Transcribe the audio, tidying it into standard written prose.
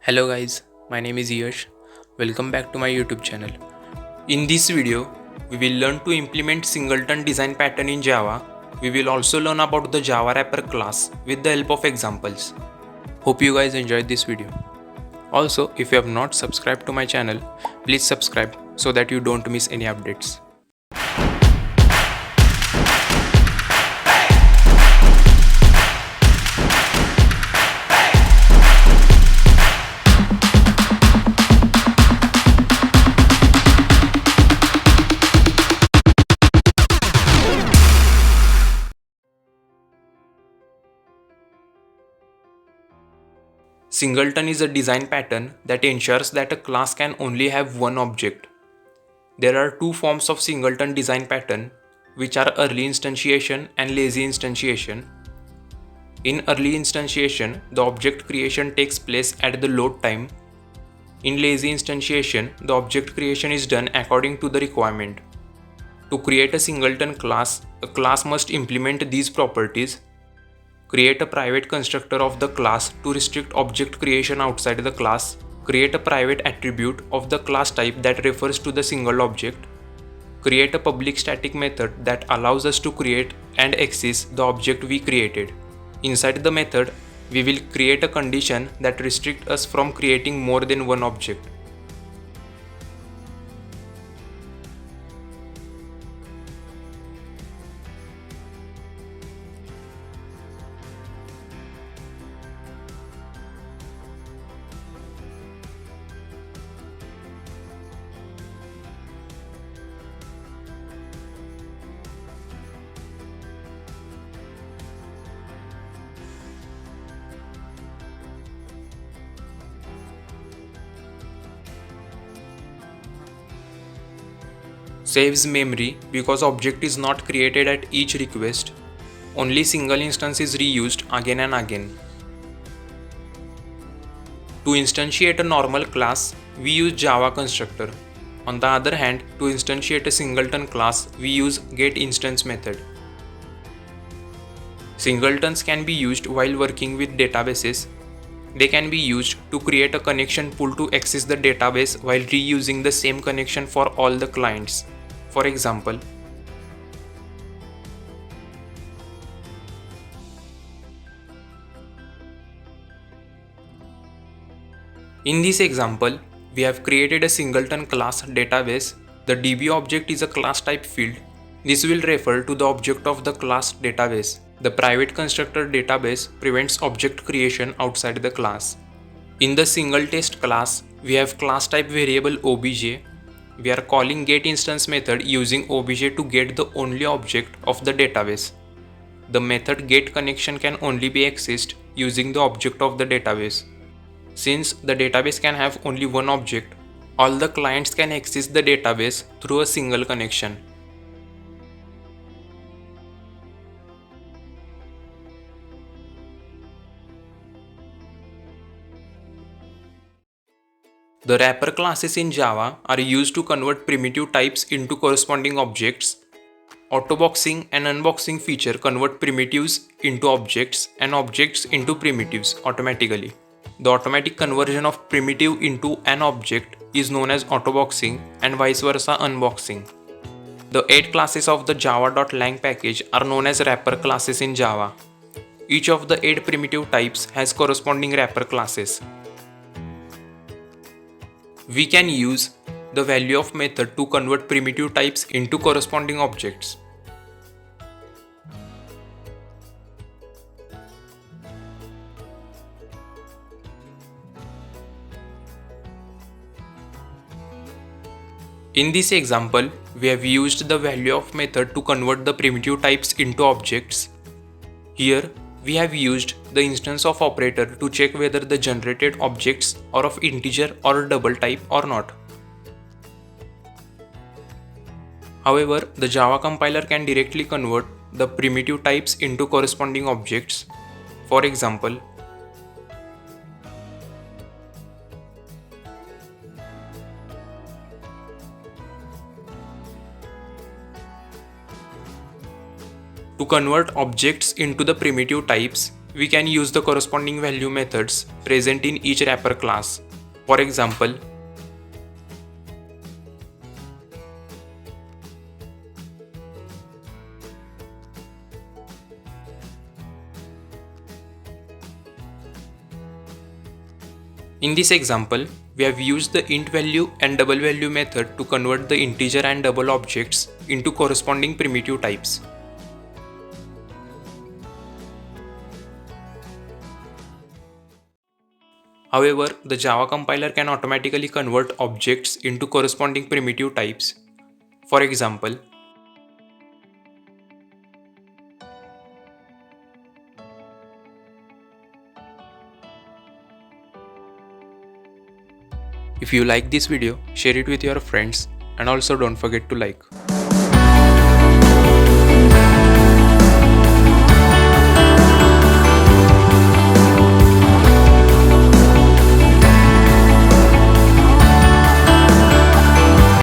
Hello guys, my name is Yash. Welcome back to my YouTube channel. In this video, we will learn to implement singleton design pattern in Java. We will also learn about the Java wrapper class with the help of examples. Hope you guys enjoyed this video. Also, if you have not subscribed to my channel, please subscribe so that you don't miss any updates. Singleton is a design pattern that ensures that a class can only have one object. There are two forms of singleton design pattern, which are early instantiation and lazy instantiation. In early instantiation, the object creation takes place at the load time. In lazy instantiation, the object creation is done according to the requirement. To create a singleton class, a class must implement these properties. Create a private constructor of the class to restrict object creation outside the class. Create a private attribute of the class type that refers to the single object. Create a public static method that allows us to create and access the object we created. Inside the method, we will create a condition that restricts us from creating more than one object. Saves memory because object is not created at each request. Only single instance is reused again and again. To instantiate a normal class, we use Java constructor. On the other hand, to instantiate a singleton class, we use getInstance method. Singletons can be used while working with databases. They can be used to create a connection pool to access the database while reusing the same connection for all the clients. For example, in this example, we have created a singleton class database. The DB object is a class type field. This will refer to the object of the class database. The private constructor database prevents object creation outside the class. In the SingleTest class, we have class type variable obj. We are calling getInstance method using obj to get the only object of the database. The method getConnection can only be accessed using the object of the database. Since the database can have only one object, all the clients can access the database through a single connection. The wrapper classes in Java are used to convert primitive types into corresponding objects. Autoboxing and unboxing feature convert primitives into objects and objects into primitives automatically. The automatic conversion of primitive into an object is known as autoboxing and vice versa unboxing. The 8 classes of the java.lang package are known as wrapper classes in Java. Each of the 8 primitive types has corresponding wrapper classes. We can use the value of method to convert primitive types into corresponding objects. In this example, we have used the value of method to convert the primitive types into objects. Here, we have used the instance of operator to check whether the generated objects are of integer or double type or not. However, the Java compiler can directly convert the primitive types into corresponding objects. For example, to convert objects into the primitive types, we can use the corresponding value methods present in each wrapper class. For example, in this example, we have used the int value and double value method to convert the integer and double objects into corresponding primitive types. However, the Java compiler can automatically convert objects into corresponding primitive types. For example, if you like this video, share it with your friends and also don't forget to like.